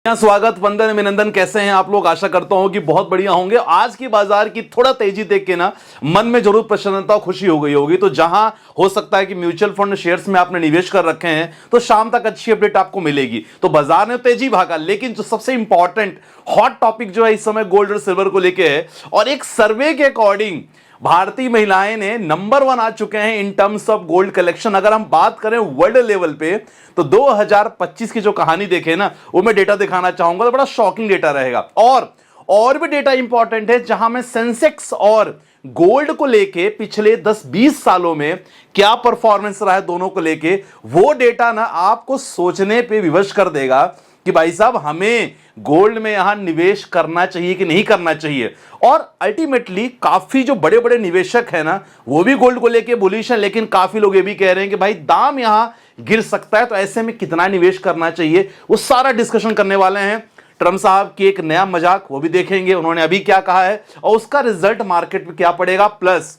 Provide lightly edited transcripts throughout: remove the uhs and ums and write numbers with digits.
स्वागत, वंदन, अभिनंदन। कैसे हैं आप लोग? आशा करता हूं कि बहुत बढ़िया होंगे। आज की बाजार की थोड़ा तेजी देख के ना मन में जरूर प्रसन्नता और खुशी हो गई होगी। तो जहां हो सकता है कि म्यूचुअल फंड शेयर्स में आपने निवेश कर रखे हैं तो शाम तक अच्छी अपडेट आपको मिलेगी। तो बाजार में तेजी भागा, लेकिन जो सबसे इंपॉर्टेंट हॉट टॉपिक जो है इस समय गोल्ड और सिल्वर को लेके है, और एक सर्वे के अकॉर्डिंग भारतीय महिलाएं ने नंबर 1 आ चुके हैं in terms of gold collection. अगर हम बात करें वर्ल्ड लेवल पे तो 2025 की जो कहानी देखे ना, वो मैं डेटा दिखाना चाहूंगा तो बड़ा शॉकिंग डेटा रहेगा। और भी डेटा इंपॉर्टेंट है, जहां में सेंसेक्स और गोल्ड को लेके पिछले 10-20 सालों में क्या परफॉर्मेंस रहा है दोनों को लेके, वो डेटा ना आपको सोचने पे विवश कर देगा कि भाई साहब हमें गोल्ड में यहां निवेश करना चाहिए कि नहीं करना चाहिए। और अल्टीमेटली काफी जो बड़े बड़े निवेशक हैं ना, वो भी गोल्ड को लेके बुलिश हैं, लेकिन काफी लोग ये भी कह रहे हैं कि भाई दाम यहां गिर सकता है, तो ऐसे में कितना निवेश करना चाहिए, वो सारा डिस्कशन करने वाले हैं। ट्रम्प साहब की एक नया मजाक वो भी देखेंगे, उन्होंने अभी क्या कहा है और उसका रिजल्ट मार्केट में क्या पड़ेगा, प्लस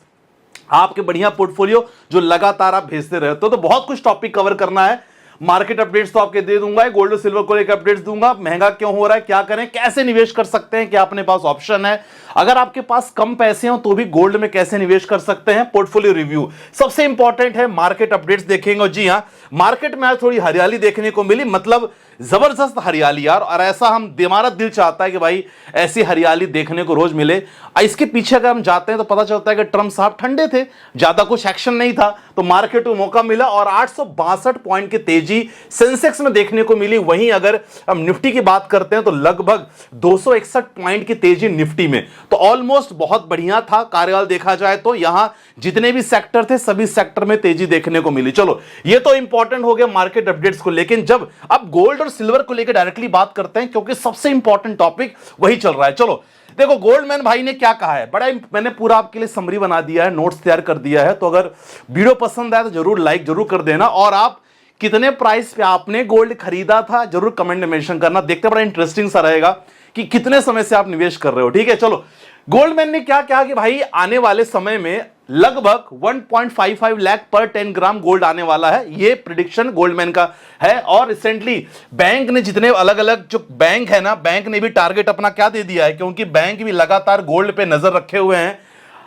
आपके बढ़िया पोर्टफोलियो जो लगातार आप भेजते रहते हो। तो बहुत कुछ टॉपिक कवर करना है। मार्केट अपडेट्स तो आपके दे दूंगा, गोल्ड और सिल्वर को लेकर अपडेट्स दूंगा, महंगा क्यों हो रहा है, क्या करें, कैसे निवेश कर सकते हैं, क्या अपने पास ऑप्शन है, अगर आपके पास कम पैसे हो तो भी गोल्ड में कैसे निवेश कर सकते हैं, पोर्टफोलियो रिव्यू सबसे इंपॉर्टेंट है। मार्केट अपडेट्स देखेंगे। और जी हां, मार्केट में आज थोड़ी हरियाली देखने को मिली, मतलब जबरदस्त हरियाली यार, और ऐसा हमारा दिल चाहता है कि भाई ऐसी हरियाली देखने को रोज मिले। इसके पीछे अगर हम जाते हैं तो पता चलता है कि ट्रम्प साहब ठंडे थे, ज्यादा कुछ एक्शन नहीं था, तो मार्केट को मौका मिला और 862 पॉइंट की तेजी सेंसेक्स में देखने को मिली। वहीं अगर हम निफ्टी की बात करते हैं तो लगभग 261 पॉइंट की तेजी निफ्टी में, तो ऑलमोस्ट बहुत बढ़िया था कार्यकाल देखा जाए तो। यहां जितने भी सेक्टर थे सभी सेक्टर में तेजी देखने को मिली। चलो ये तो इंपॉर्टेंट हो गया मार्केट अपडेट्स को, लेकिन जब अब गोल्ड और सिल्वर को लेकर डायरेक्टली बात करते हैं, क्योंकि सबसे इंपॉर्टेंट टॉपिक वही चल रहा है। चलो देखो, गोल्डमैन भाई ने क्या कहा है, बड़ा मैंने पूरा आपके लिए समरी बना दिया है, नोट्स तैयार कर दिया है। तो अगर वीडियो पसंद आए तो जरूर लाइक जरूर कर देना, और आप कितने प्राइस पे आपने गोल्ड खरीदा था जरूर कमेंट में मेंशन करना। देखते बड़ा इंटरेस्टिंग सा रहेगा कि कितने समय से आप निवेश कर रहे हो। ठीक है, चलो गोल्डमैन ने क्या कहा कि भाई आने वाले समय में लगभग 1.55 लाख पर 10 ग्राम गोल्ड आने वाला है, ये प्रिडिक्शन गोल्डमैन का है। और रिसेंटली बैंक ने जितने अलग अलग जो बैंक है ना, बैंक ने भी टारगेट अपना क्या दे दिया है, क्योंकि बैंक भी लगातार गोल्ड पे नजर रखे हुए हैं।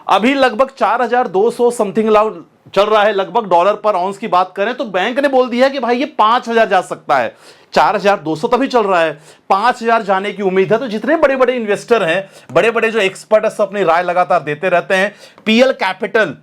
अभी लगभग 4200 समथिंग चल रहा है लगभग डॉलर पर आउंस की बात करें तो बैंक ने बोल दिया कि भाई ये 5000 जा सकता है। 4200 तभी चल रहा है, 5000 जाने की उम्मीद है। तो जितने बड़े बड़े इन्वेस्टर हैं, बड़े बड़े जो एक्सपर्ट है, अपनी राय लगातार देते रहते हैं। पीएल कैपिटल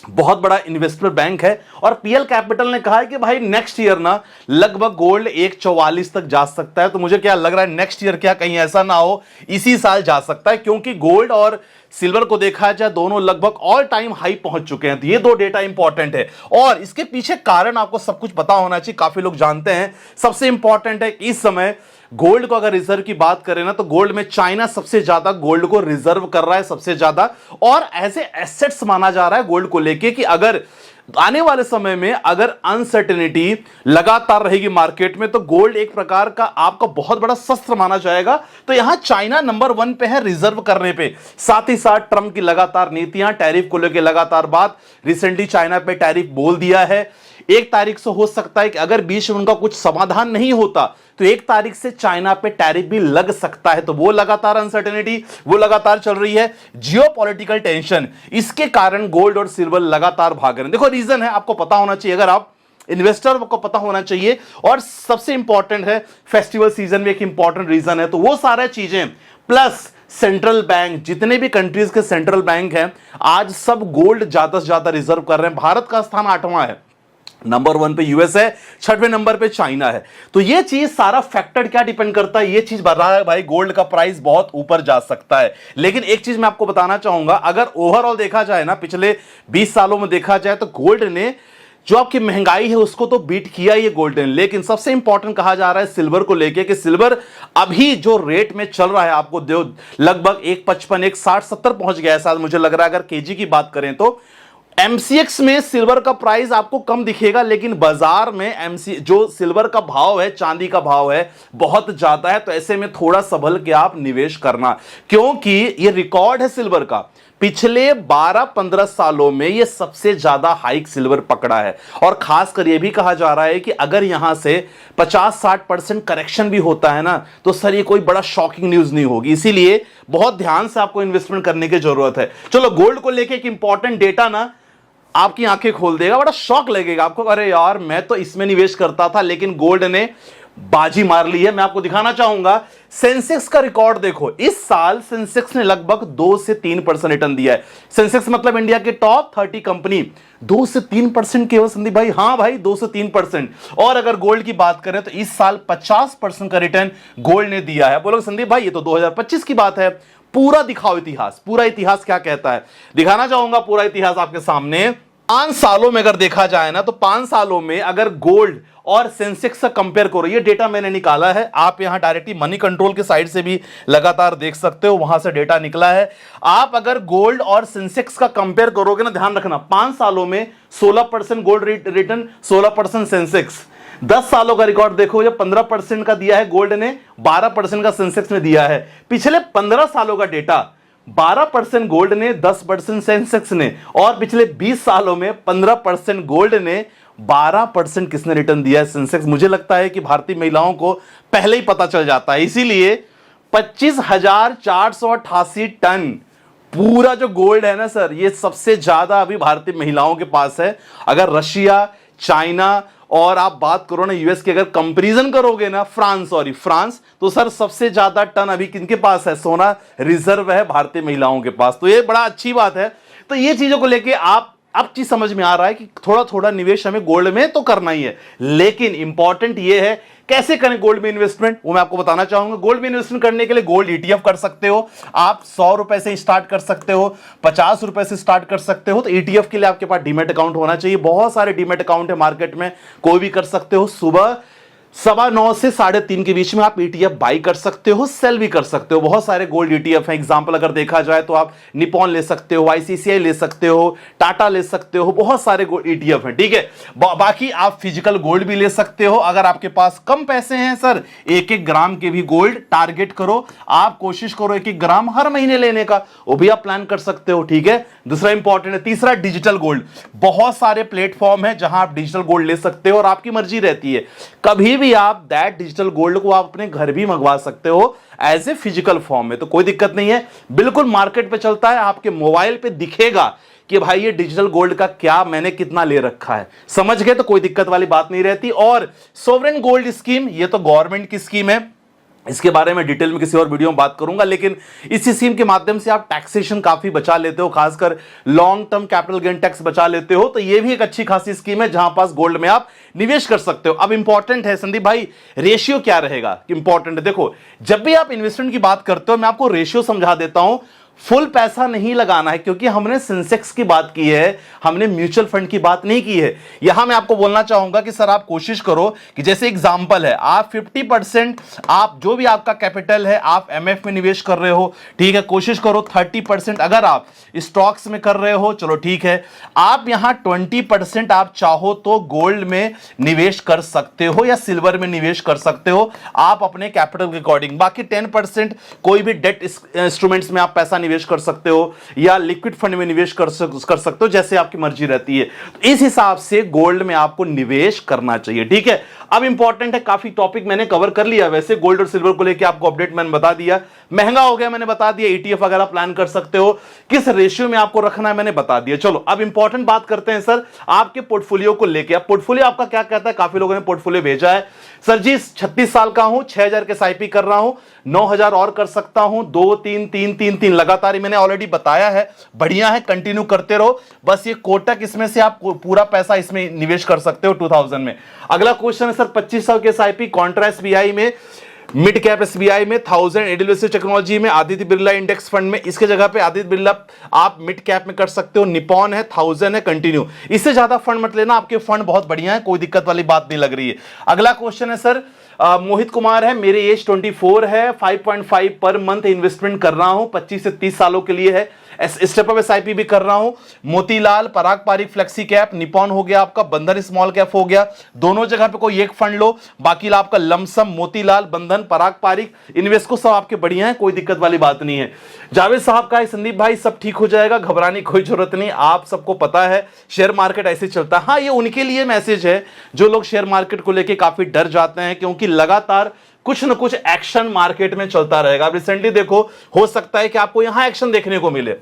बहुत बड़ा इन्वेस्टमेंट बैंक है, और पीएल कैपिटल ने कहा है कि भाई नेक्स्ट ईयर ना लगभग गोल्ड 144 तक जा सकता है। तो मुझे क्या लग रहा है, नेक्स्ट ईयर क्या कहीं ऐसा ना हो इसी साल जा सकता है, क्योंकि गोल्ड और सिल्वर को देखा जाए दोनों लगभग ऑल टाइम हाई पहुंच चुके हैं। तो ये दो डेटा इंपॉर्टेंट है, और इसके पीछे कारण आपको सब कुछ पता होना चाहिए, काफी लोग जानते हैं। सबसे इंपॉर्टेंट है इस समय गोल्ड को अगर रिजर्व की बात करें ना, तो गोल्ड में चाइना सबसे ज्यादा गोल्ड को रिजर्व कर रहा है, सबसे ज्यादा, और ऐसे एसेट्स माना जा रहा है गोल्ड को लेके कि अगर आने वाले समय में अगर अनसर्टेनिटी लगातार रहेगी मार्केट में, तो गोल्ड एक प्रकार का आपका बहुत बड़ा शस्त्र माना जाएगा। तो यहां चाइना नंबर 1 पे है रिजर्व करने पे। साथ ही साथ ट्रंप की लगातार नीतियां, टैरिफ को लेकर लगातार बात, रिसेंटली चाइना पे टैरिफ बोल दिया है। 1 तारीख से हो सकता है कि अगर बीच में उनका कुछ समाधान नहीं होता तो 1 तारीख से चाइना पे टैरिफ भी लग सकता है। तो वो लगातार अनसर्टेनिटी वो लगातार चल रही है। जियोपॉलिटिकल टेंशन, इसके कारण गोल्ड और सिल्वर लगातार भाग रहे हैं। देखो रीजन है, आपको पता होना चाहिए, अगर आप इन्वेस्टर को पता होना चाहिए। और सबसे इंपॉर्टेंट है फेस्टिवल सीजन में एक इंपॉर्टेंट रीजन है। तो वो सारा चीजें प्लस सेंट्रल बैंक, जितने भी कंट्रीज के सेंट्रल बैंक हैं आज सब गोल्ड ज्यादा से ज्यादा रिजर्व कर रहे हैं। भारत का स्थान 8वां है, नंबर 1 पे यूएस है, 6वें नंबर पे चाइना है। तो ये चीज सारा फैक्टर क्या डिपेंड करता है, ये चीज बढ़ रहा है भाई, गोल्ड का प्राइस बहुत ऊपर जा सकता है। लेकिन एक चीज मैं आपको बताना चाहूंगा, अगर ओवरऑल देखा जाए ना, पिछले 20 सालों में देखा जाए तो गोल्ड ने जो आपकी महंगाई है उसको तो बीट किया ही है गोल्ड ने। लेकिन सबसे इंपॉर्टेंट कहा जा रहा है सिल्वर को लेके कि सिल्वर अभी जो रेट में चल रहा है, आपको लगभग 155 160 70 पहुंच गया है शायद, मुझे लग रहा है अगर केजी की बात करें तो। एमसीएक्स में सिल्वर का प्राइस आपको कम दिखेगा, लेकिन बाजार में एमसी जो सिल्वर का भाव है, चांदी का भाव है, बहुत ज्यादा है। तो ऐसे में थोड़ा संभल के आप निवेश करना, क्योंकि ये रिकॉर्ड है सिल्वर का। पिछले 12-15 सालों में यह सबसे ज्यादा हाइक सिल्वर पकड़ा है। और खासकर यह भी कहा जा रहा है कि अगर यहां से 50-60% करेक्शन भी होता है ना, तो सर ये कोई बड़ा शॉकिंग न्यूज नहीं होगी। इसीलिए बहुत ध्यान से आपको इन्वेस्टमेंट करने की जरूरत है। चलो, गोल्ड को लेके एक इंपॉर्टेंट डेटा ना आपकी आंखें खोल देगा, बड़ा शॉक लगेगा आपको। अरे यार, मैं तो इसमें निवेश करता था लेकिन गोल्ड ने बाजी मार ली है। मैं आपको दिखाना चाहूंगा, सेंसेक्स का रिकॉर्ड देखो। इस साल सेंसेक्स ने लगभग 2 से 3% रिटर्न दिया है। सेंसेक्स मतलब इंडिया के टॉप 30 कंपनी 2 से 3% केवल संदीप भाई। हां भाई, 2 से 3%। और अगर गोल्ड की बात करें तो इस साल 50% का रिटर्न गोल्ड ने दिया है। बोलो संदीप भाई, ये तो 2025 की बात है। पूरा दिखाओ इतिहास, पूरा इतिहास क्या कहता है, दिखाना चाहूंगा पूरा इतिहास आपके सामने। 5 सालों में अगर देखा जाए ना, तो 5 सालों में अगर गोल्ड और सेंसेक्स का कंपेयर करो, ये डेटा मैंने निकाला है। आप यहां डायरेक्टली मनी कंट्रोल के साइड से भी लगातार देख सकते हो, वहां से डेटा निकला है। आप अगर गोल्ड और सेंसेक्स का कंपेयर करोगे ना, ध्यान रखना, 5 सालों में 16% गोल्ड रिटर्न, 16% सेंसेक्स। 10 सालों का रिकॉर्ड देखो, जब 15% का दिया है गोल्ड ने, 12% का सेंसेक्स ने दिया है। पिछले 15 सालों का डेटा, 12% गोल्ड ने, 10% सेंसेक्स ने। और पिछले 20 सालों में 15% गोल्ड ने, 12% किसने रिटर्न दिया है, सेंसेक्स। मुझे लगता है कि भारतीय महिलाओं को पहले ही पता चल जाता है। इसीलिए 25,488 टन पूरा जो गोल्ड है ना सर, ये सबसे ज्यादा अभी भारतीय महिलाओं के पास है। अगर रशिया, चाइना और आप बात करो ना यूएस की, अगर कंपैरिजन करोगे ना, फ्रांस, तो सर सबसे ज्यादा टन अभी किनके पास है, सोना रिजर्व है भारतीय महिलाओं के पास। तो ये बड़ा अच्छी बात है। तो ये चीजों को लेके आप अब चीज समझ में आ रहा है कि थोड़ा थोड़ा निवेश हमें गोल्ड में तो करना ही है, लेकिन इंपॉर्टेंट ये है कैसे करें गोल्ड में इन्वेस्टमेंट, वो मैं आपको बताना चाहूंगा। गोल्ड में इन्वेस्टमेंट करने के लिए गोल्ड ईटीएफ कर सकते हो आप। 100 रुपए से स्टार्ट कर सकते हो, 50 रुपए से स्टार्ट कर सकते हो। तो ईटीएफ के लिए आपके पास डीमैट अकाउंट होना चाहिए। बहुत सारे डीमैट अकाउंट है मार्केट में, कोई भी कर सकते हो। सुबह 9:15 से 3:30 के बीच में आप ईटीएफ बाई कर सकते हो, सेल भी कर सकते हो। बहुत सारे गोल्ड ईटीएफ हैं। एग्जांपल अगर देखा जाए तो आप निपॉन ले सकते हो, आईसीसीआई ले सकते हो, टाटा ले सकते हो। बहुत सारे ईटीएफ हैं, ठीक है। बाकी आप फिजिकल गोल्ड भी ले सकते हो। अगर आपके पास कम पैसे हैं सर, 1-1 ग्राम के भी गोल्ड टारगेट करो। आप कोशिश करो 1-1 ग्राम हर महीने लेने का, वो भी आप प्लान कर सकते हो, ठीक है। दूसरा इंपॉर्टेंट है, तीसरा डिजिटल गोल्ड। बहुत सारे प्लेटफॉर्म है जहां आप डिजिटल गोल्ड ले सकते हो और आपकी मर्जी रहती है। कभी भी आप दैट डिजिटल गोल्ड को आप अपने घर भी मंगवा सकते हो एज ए फिजिकल फॉर्म में, तो कोई दिक्कत नहीं है। बिल्कुल मार्केट पे चलता है, आपके मोबाइल पे दिखेगा कि भाई ये डिजिटल गोल्ड का क्या मैंने कितना ले रखा है, समझ गए, तो कोई दिक्कत वाली बात नहीं रहती। और सोवरेन गोल्ड स्कीम, ये तो गवर्नमेंट की स्कीम है, इसके बारे में डिटेल में किसी और वीडियो में बात करूंगा। लेकिन इस स्कीम के माध्यम से आप टैक्सेशन काफी बचा लेते हो, खासकर long term capital gain tax बचा लेते हो। तो ये भी एक अच्छी खासी स्कीम है जहां पास गोल्ड में आप निवेश कर सकते हो। अब इंपॉर्टेंट है संदीप भाई, रेशियो क्या रहेगा, इंपॉर्टेंट है। देखो, जब भी आप इन्वेस्टमेंट की बात करते हो, मैं आपको रेशियो समझा देता हूं। फुल पैसा नहीं लगाना है, क्योंकि हमने सेंसेक्स की बात की है, हमने म्यूचुअल फंड की बात नहीं की है। यहां मैं आपको बोलना चाहूंगा कि सर आप कोशिश करो कि जैसे एग्जांपल है, आप 50% आप जो भी आपका कैपिटल है आप एमएफ में निवेश कर रहे हो, ठीक है। कोशिश करो 30% अगर आप स्टॉक्स में कर रहे हो, चलो ठीक है। आप यहां 20% आप चाहो तो गोल्ड में निवेश कर सकते हो या सिल्वर में निवेश कर सकते हो, आप अपने कैपिटल के अकॉर्डिंग। बाकी 10% कोई भी डेट इंस्ट्रूमेंट्स में आप पैसा निवेश कर सकते हो या लिक्विड फंड में निवेश कर सकते हो, जैसे आपकी मर्जी रहती है। तो इस हिसाब से गोल्ड में आपको निवेश करना चाहिए, ठीक है। अब इंपॉर्टेंट है, काफी टॉपिक मैंने कवर कर लिया। वैसे गोल्ड और सिल्वर को लेकर आपको अपडेट मैंने बता दिया, महंगा हो गया मैंने बता दिया, ईटीएफ वगैरह प्लान कर सकते हो, किस रेशियो में आपको रखना है मैंने बता दिया। चलो अब इंपॉर्टेंट बात करते हैं सर आपके पोर्टफोलियो को लेकर। अब पोर्टफोलियो आपका क्या कहता है, काफी लोगों ने पोर्टफोलियो भेजा है। सर जी 36 साल का हूं, 6,000 के एसआईपी कर रहा हूं, 9,000 और कर सकता हूं, 2 3 3 3 3 लगातार ही मैंने ऑलरेडी बताया है। बढ़िया है, कंटिन्यू करते रहो। बस ये कोटक, इसमें से आप पूरा पैसा इसमें निवेश कर सकते हो 2000 में। अगला क्वेश्चन है सर 2500 के एसआईपी कॉन्ट्रा एसबीआई में, मिड कैप एसबीआई में, 1000 एडल्यूसी टेक्नोलॉजी में, आदित्य बिरला इंडेक्स फंड में। इसके जगह पे आदित्य बिरला आप मिड कैप में कर सकते हो, निपॉन है, 1000 है, कंटिन्यू। इससे ज्यादा फंड मत लेना, आपके फंड बहुत बढ़िया है, कोई दिक्कत वाली बात नहीं लग रही है। अगला क्वेश्चन है सर मोहित कुमार है, मेरी एज 24 है, 5.5 पर मंथ इन्वेस्टमेंट कर रहा हूं, 25 से 30 सालों के लिए है। स्टेप अप एसआईपी भी कर रहा हूं। मोतीलाल, पराग पारिक फ्लेक्सी कैप, निपॉन हो गया आपका, बंधन स्मॉल कैप हो गया, दोनों जगह पे कोई एक फंड लो, बाकी आपका लमसम मोतीलाल, बंधन, पराग पारिक, इन्वेस्को सब आपके बढ़िया है, कोई दिक्कत वाली बात नहीं है। जावेद साहब का है संदीप भाई सब ठीक हो जाएगा, घबराने की कोई जरूरत नहीं, आप सबको पता है शेयर मार्केट ऐसे चलता है। हाँ, ये उनके लिए मैसेज है जो लोग शेयर मार्केट को लेकर काफी डर जाते हैं, क्योंकि लगातार कुछ न कुछ एक्शन मार्केट में चलता रहेगा। अब रिसेंटली देखो, हो सकता है कि आपको यहां एक्शन देखने को मिले।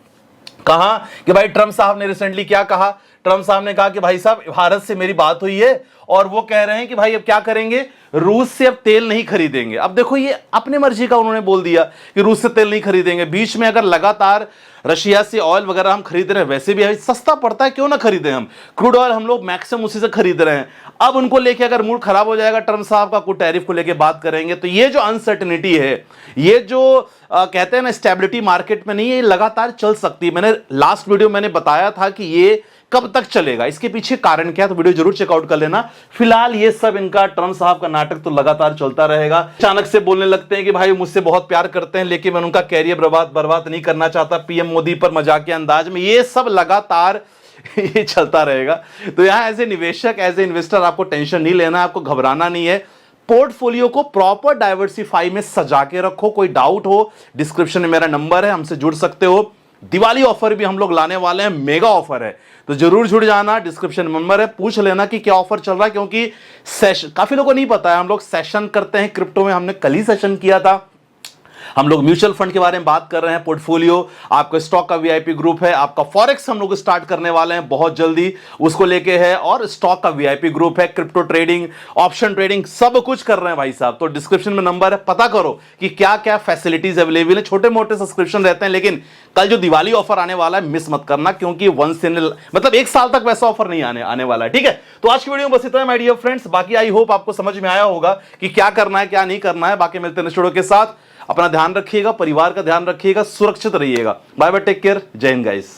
कहा कि भाई ट्रंप साहब ने रिसेंटली क्या कहा, ट्रंप साहब ने कहा कि भाई साहब भारत से मेरी बात हुई है और वो कह रहे हैं कि भाई अब क्या करेंगे, रूस से अब तेल नहीं खरीदेंगे। अब देखो ये अपने मर्जी का उन्होंने बोल दिया कि रूस से तेल नहीं खरीदेंगे। बीच में अगर लगातार रशिया से ऑयल वगैरह हम खरीद रहे हैं, वैसे भी सस्ता पड़ता है, क्यों ना खरीदें हम, क्रूड ऑयल हम लोग मैक्सिमम उसी से खरीद रहे हैं। अब उनको लेके अगर मूड खराब हो जाएगा ट्रंप साहब का, कोई टैरिफ को लेके बात करेंगे, तो ये जो अनसर्टेनिटी है, ये जो कहते हैं ना स्टेबिलिटी मार्केट में नहीं है, ये लगातार चल सकती है। मैंने लास्ट वीडियो मैंने बताया था कि ये कब तक चलेगा, इसके पीछे कारण क्या है, तो वीडियो जरूर चेकआउट कर लेना। फिलहाल ये सब इनका ट्रंप साहब का नाटक तो लगातार चलता रहेगा। अचानक से बोलने लगते हैं कि भाई मुझसे बहुत प्यार करते हैं, लेकिन मैं उनका कैरियर बर्बाद नहीं करना चाहता, पीएम मोदी पर मजाकिया अंदाज में, ये सब लगातार ये चलता रहेगा। तो यहां एज ए निवेशक, एज ए इन्वेस्टर आपको टेंशन नहीं लेना, आपको घबराना नहीं है। पोर्टफोलियो को प्रॉपर डाइवर्सिफाई में सजा के रखो। कोई डाउट हो, डिस्क्रिप्शन में मेरा नंबर है, हमसे जुड़ सकते हो। दिवाली ऑफर भी हम लोग लाने वाले हैं, मेगा ऑफर है, तो जरूर जुड़ जाना। डिस्क्रिप्शन नंबर है, पूछ लेना कि क्या ऑफर चल रहा है, क्योंकि सेशन काफी लोगों को नहीं पता है, हम लोग सेशन करते हैं क्रिप्टो में, हमने कल ही सेशन किया था। हम लोग म्यूचुअल फंड के बारे में बात कर रहे हैं, पोर्टफोलियो, आपका स्टॉक का वीआईपी ग्रुप है, आपका फॉरेक्स हम लोग स्टार्ट करने वाले हैं बहुत जल्दी, उसको लेके है, और स्टॉक का वीआईपी ग्रुप है, क्रिप्टो ट्रेडिंग, ऑप्शन ट्रेडिंग, सब कुछ कर रहे हैं भाई साहब। तो डिस्क्रिप्शन में नंबर है, पता करो कि क्या क्या फैसिलिटीज अवेलेबल है। छोटे मोटे सब्सक्रिप्शन रहते हैं, लेकिन कल जो दिवाली ऑफर आने वाला है मिस मत करना, क्योंकि वंस इन मतलब एक साल तक वैसा ऑफर नहीं आने वाला है, ठीक है। तो आज की वीडियो में बस इतना है माय डियर फ्रेंड्स। बाकी आई होप आपको समझ में आया होगा कि क्या करना है क्या नहीं करना है। बाकी मिलते हैं नेक्स्ट वीडियो के साथ। अपना ध्यान रखिएगा, परिवार का ध्यान रखिएगा, सुरक्षित रहिएगा। बाय बाय, टेक केयर, जय हिंद गाइस।